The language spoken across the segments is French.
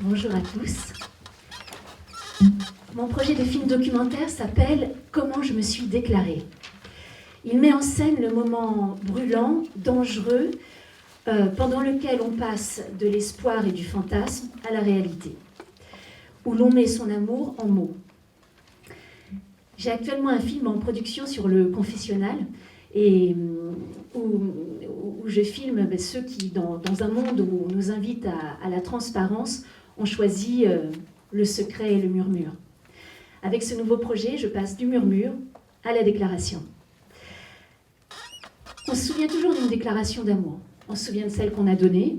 Bonjour à tous. Mon projet de film documentaire s'appelle « Comment je me suis déclarée ». Il met en scène le moment brûlant, dangereux, pendant lequel on passe de l'espoir et du fantasme à la réalité, où l'on met son amour en mots. J'ai actuellement un film en production sur le confessionnal, et où je filme ceux qui, dans un monde où on nous invite à la transparence, ont choisi le secret et le murmure. Avec ce nouveau projet, je passe du murmure à la déclaration. On se souvient toujours d'une déclaration d'amour. On se souvient de celle qu'on a donnée,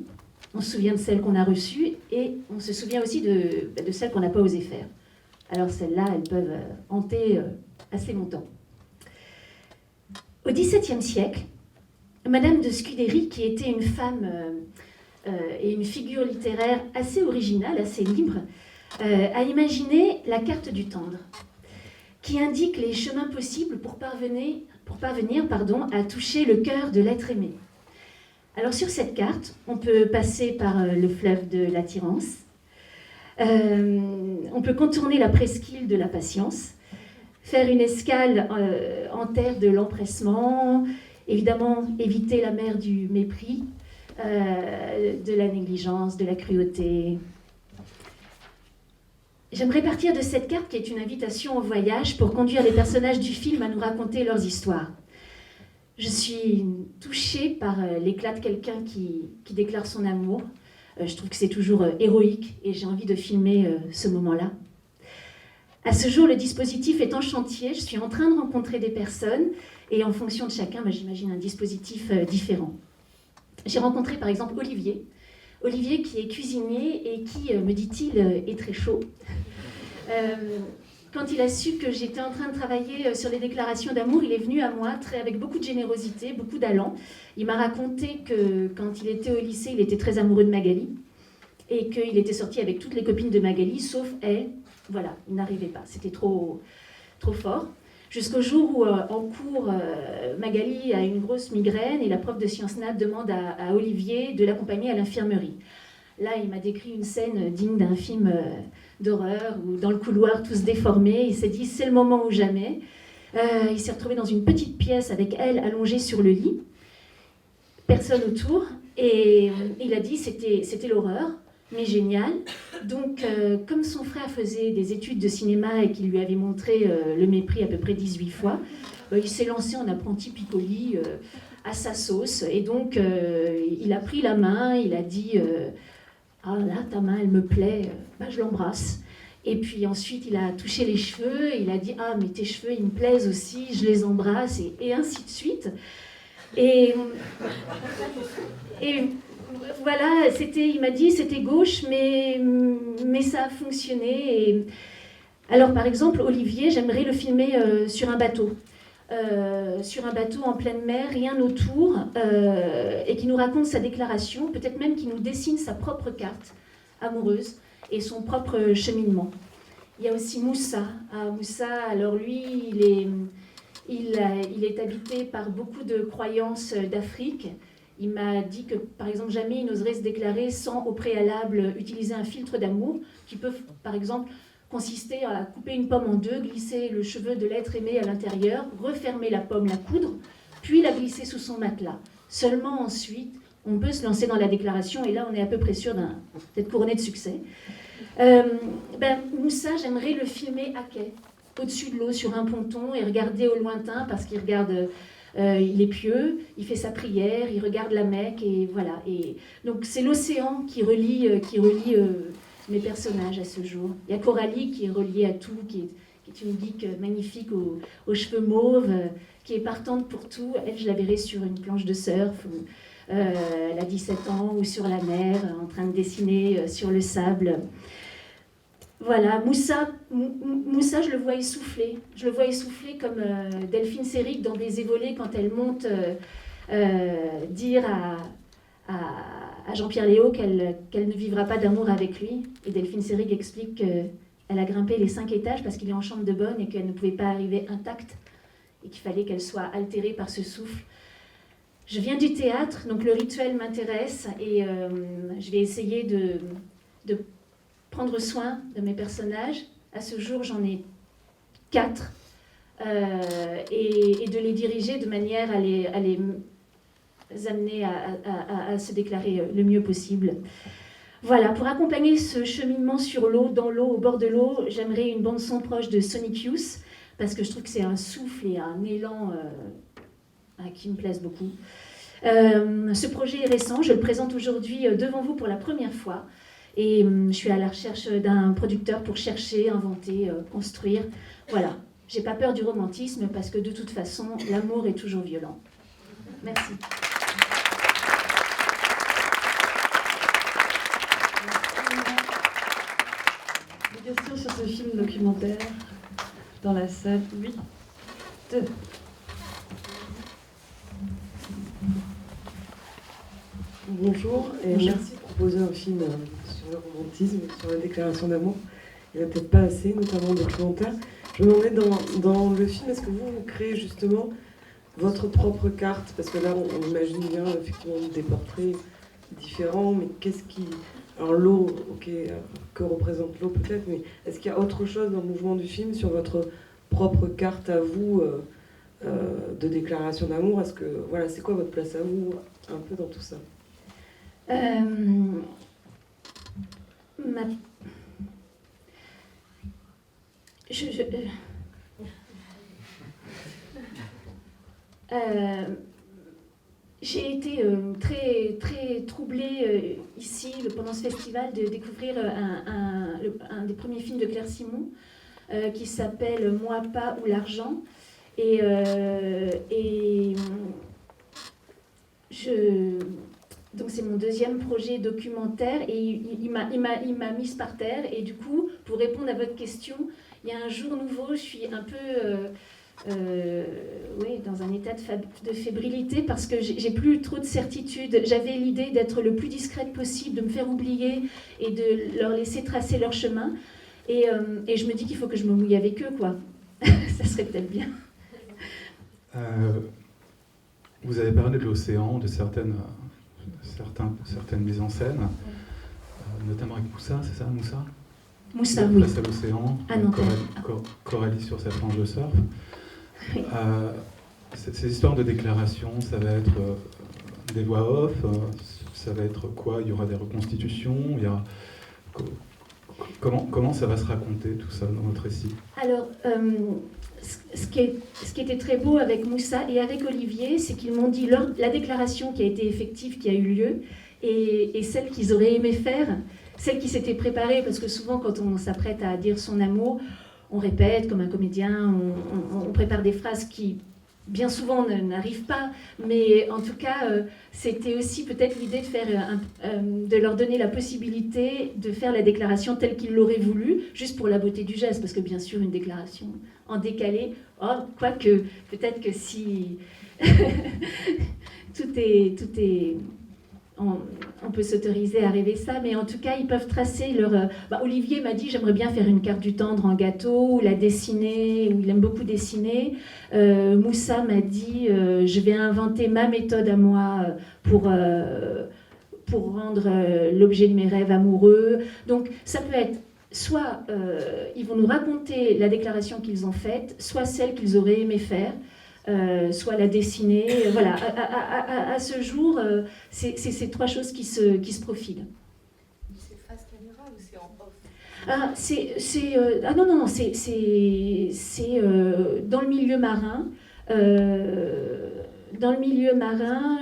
on se souvient de celle qu'on a reçue, et on se souvient aussi de celle qu'on n'a pas osé faire. Alors celles-là, elles peuvent hanter assez longtemps. Au XVIIe siècle, Madame de Scudéry, qui était une femme et une figure littéraire assez originale, assez libre, a imaginé la carte du tendre, qui indique les chemins possibles pour parvenir à toucher le cœur de l'être aimé. Alors sur cette carte, on peut passer par le fleuve de l'attirance, on peut contourner la presqu'île de la patience, faire une escale en terre de l'empressement, évidemment éviter la mer du mépris, de la négligence, de la cruauté. J'aimerais partir de cette carte qui est une invitation au voyage pour conduire les personnages du film à nous raconter leurs histoires. Je suis touchée par l'éclat de quelqu'un qui déclare son amour. Je trouve que c'est toujours héroïque et j'ai envie de filmer ce moment-là. À ce jour, le dispositif est en chantier. Je suis en train de rencontrer des personnes et en fonction de chacun, j'imagine un dispositif différent. J'ai rencontré par exemple Olivier qui est cuisinier et qui, me dit-il, est très chaud. Quand il a su que j'étais en train de travailler sur les déclarations d'amour, il est venu à moi avec beaucoup de générosité, beaucoup d'allant. Il m'a raconté que quand il était au lycée, il était très amoureux de Magali et qu'il était sorti avec toutes les copines de Magali, sauf elle. Voilà, il n'arrivait pas, c'était trop fort. Jusqu'au jour où, en cours, Magali a une grosse migraine et la prof de sciences nat demande à Olivier de l'accompagner à l'infirmerie. Là, il m'a décrit une scène digne d'un film d'horreur, où dans le couloir, tous déformés, il s'est dit « c'est le moment ou jamais ». Il s'est retrouvé dans une petite pièce avec elle allongée sur le lit, personne autour, et il a dit « c'était l'horreur ». Mais génial. Donc, comme son frère faisait des études de cinéma et qu'il lui avait montré le mépris à peu près 18 fois, il s'est lancé en apprenti Piccoli à sa sauce. Et donc, il a pris la main, il a dit ah là, ta main, elle me plaît, je l'embrasse. Et puis ensuite, il a touché les cheveux, et il a dit ah, mais tes cheveux, ils me plaisent aussi, je les embrasse, et ainsi de suite. Et voilà, il m'a dit c'était gauche, mais ça a fonctionné. Et alors par exemple, Olivier, j'aimerais le filmer sur un bateau en pleine mer, rien autour, et qui nous raconte sa déclaration, peut-être même qu'il nous dessine sa propre carte amoureuse et son propre cheminement. Il y a aussi Moussa. Moussa, alors lui, il est habité par beaucoup de croyances d'Afrique. Il m'a dit que, par exemple, jamais il n'oserait se déclarer sans, au préalable, utiliser un filtre d'amour qui peut, par exemple, consister à couper une pomme en deux, glisser le cheveu de l'être aimé à l'intérieur, refermer la pomme, la coudre, puis la glisser sous son matelas. Seulement ensuite, on peut se lancer dans la déclaration, et là, on est à peu près sûr d'être couronné de succès. Moussa, j'aimerais le filmer à quai, au-dessus de l'eau, sur un ponton, et regarder au lointain, parce qu'il regarde... il est pieux, il fait sa prière, il regarde la Mecque, et voilà. Et donc c'est l'océan qui relie mes personnages à ce jour. Il y a Coralie qui est reliée à tout, qui est une geek magnifique aux cheveux mauves, qui est partante pour tout. Elle, je la verrai sur une planche de surf, elle a 17 ans, ou sur la mer, en train de dessiner sur le sable. Voilà, Moussa, je le vois essoufflé. Je le vois essoufflé comme Delphine Seyrig dans Baiser volé, quand elle monte dire à Jean-Pierre Léaud qu'elle ne vivra pas d'amour avec lui. Et Delphine Seyrig explique qu'elle a grimpé les 5 étages parce qu'il est en chambre de bonne et qu'elle ne pouvait pas arriver intacte et qu'il fallait qu'elle soit altérée par ce souffle. Je viens du théâtre, donc le rituel m'intéresse et je vais essayer de prendre soin de mes personnages. À ce jour, j'en ai 4. Et de les diriger de manière à les amener à se déclarer le mieux possible. Voilà, pour accompagner ce cheminement sur l'eau, dans l'eau, au bord de l'eau, j'aimerais une bande-son proche de Sonic Youth, parce que je trouve que c'est un souffle et un élan qui me plaisent beaucoup. Ce projet est récent, je le présente aujourd'hui devant vous pour la première fois, et je suis à la recherche d'un producteur pour chercher, inventer, construire. Voilà, j'ai pas peur du romantisme, parce que de toute façon, l'amour est toujours violent. Merci. Des questions sur ce film documentaire dans la salle 8. Bonjour et merci de proposer un film sur le romantisme, sur la déclaration d'amour. Il n'y en a peut-être pas assez, notamment en documentaire. Je me demandais dans le film, est-ce que vous créez justement votre propre carte? Parce que là, on imagine bien effectivement des portraits différents, mais qu'est-ce qui... Alors l'eau, ok, que représente l'eau peut-être, mais est-ce qu'il y a autre chose dans le mouvement du film sur votre propre carte à vous de déclaration d'amour? Est-ce que, voilà, c'est quoi votre place à vous un peu dans tout ça? J'ai été très, très troublée ici, pendant ce festival, de découvrir un des premiers films de Claire Simon, qui s'appelle « Moi pas ou l'argent ». Donc c'est mon deuxième projet documentaire, et il m'a mise par terre. Et du coup, pour répondre à votre question, il y a un jour nouveau, je suis un peu... dans un état de fébrilité, parce que j'ai plus trop de certitude. J'avais l'idée d'être le plus discrète possible, de me faire oublier et de leur laisser tracer leur chemin. Et je me dis qu'il faut que je me mouille avec eux, quoi. Ça serait peut-être bien. Vous avez parlé de l'océan, de certaines mises en scène, notamment avec Moussa, c'est ça, Moussa? Moussa, oui. Face à l'océan, Coralie sur sa planche de surf. Oui. Ces histoires de déclaration, ça va être des voix off, ça va être quoi? Il y aura des reconstitutions, il y aura... Comment ça va se raconter tout ça dans votre récit? Alors, ce qui était très beau avec Moussa et avec Olivier, c'est qu'ils m'ont dit la déclaration qui a été effective, qui a eu lieu, et celle qu'ils auraient aimé faire, celle qui s'était préparée, parce que souvent quand on s'apprête à dire son amour, on répète comme un comédien, on prépare des phrases qui bien souvent n'arrivent pas, mais en tout cas c'était aussi peut-être l'idée de leur donner la possibilité de faire la déclaration telle qu'ils l'auraient voulu, juste pour la beauté du geste, parce que bien sûr une déclaration en décalé, quoique peut-être que si tout est on peut s'autoriser à rêver ça, mais en tout cas, ils peuvent tracer leur... Olivier m'a dit, j'aimerais bien faire une carte du tendre en gâteau, ou la dessiner, ou il aime beaucoup dessiner. Moussa m'a dit, je vais inventer ma méthode à moi pour rendre l'objet de mes rêves amoureux. Donc, ça peut être soit ils vont nous raconter la déclaration qu'ils ont faite, soit celle qu'ils auraient aimé faire, soit la dessiner. Voilà, à ce jour, c'est ces trois choses qui se profilent. C'est face caméra ou c'est en off? Non, c'est dans le milieu marin. Dans le milieu marin,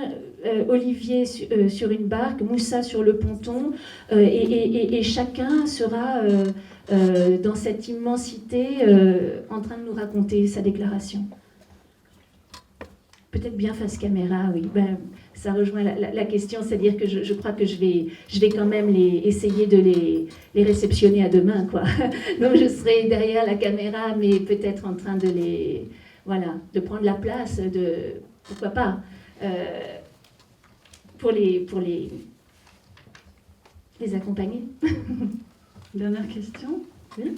Olivier sur une barque, Moussa sur le ponton, et chacun sera dans cette immensité en train de nous raconter sa déclaration. Peut-être bien face caméra, oui. Ça rejoint la question, c'est-à-dire que je crois que je vais quand même essayer de les réceptionner à deux mains, quoi. Donc je serai derrière la caméra, mais peut-être en train de prendre la place, pourquoi pas, pour les accompagner. Dernière question. Oui.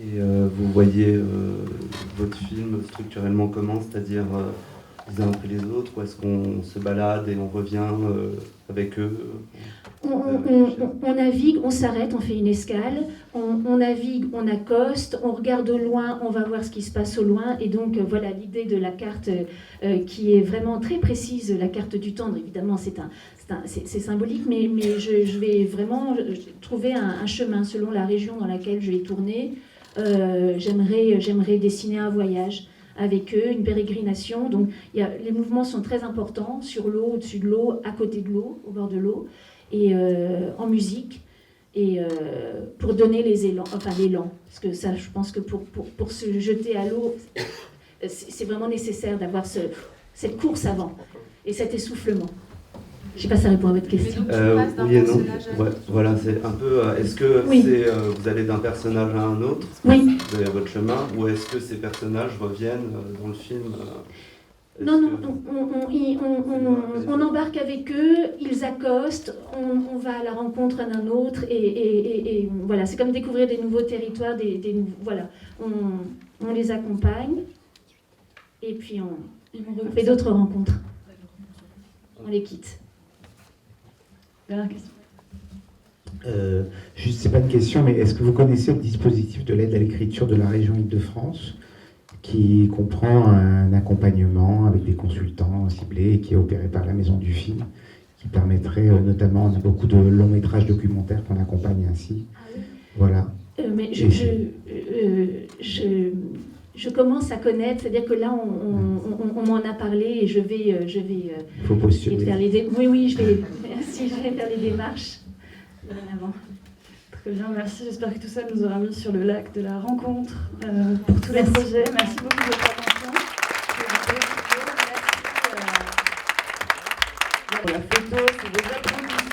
Et vous voyez votre film structurellement comment? C'est-à-dire les uns après les autres, ou est-ce qu'on se balade et on revient avec eux? On navigue, on s'arrête, on fait une escale, on navigue, on accoste, on regarde au loin, on va voir ce qui se passe au loin. Et donc voilà l'idée de la carte qui est vraiment très précise, la carte du tendre. Évidemment, c'est symbolique, mais je vais vraiment trouver un chemin selon la région dans laquelle je vais tourner. J'aimerais dessiner un voyage avec eux, une pérégrination. Donc les mouvements sont très importants, sur l'eau, au-dessus de l'eau, à côté de l'eau, au bord de l'eau, et en musique, et pour donner l'élan. Parce que ça, je pense que pour se jeter à l'eau, c'est vraiment nécessaire d'avoir cette course avant, et cet essoufflement. Je ne sais pas si ça répond à votre question. Oui et non. Ouais, voilà, c'est un peu. Est-ce que Oui. vous allez d'un personnage à un autre, Oui. vous avez votre chemin, ou est-ce que ces personnages reviennent dans le film? Non, on embarque avec eux, ils accostent, on va à la rencontre d'un autre, et voilà, c'est comme découvrir des nouveaux territoires, voilà, on les accompagne, et puis on fait d'autres rencontres, on les quitte. Dernière question. Juste, c'est pas une question, mais est-ce que vous connaissez le dispositif de l'aide à l'écriture de la région Île-de-France, qui comprend un accompagnement avec des consultants ciblés et qui est opéré par la Maison du Film, qui permettrait notamment, on a beaucoup de longs métrages documentaires qu'on accompagne ainsi. Voilà. Mais je commence à connaître, c'est-à-dire que là on m'en a parlé et je vais faut postuler. faire oui, je vais faire les démarches. Avant. Très bien, merci. J'espère que tout ça nous aura mis sur le lac de la rencontre pour tous les projets. Merci beaucoup de votre attention. Pour la photo, c'est des applaudissements.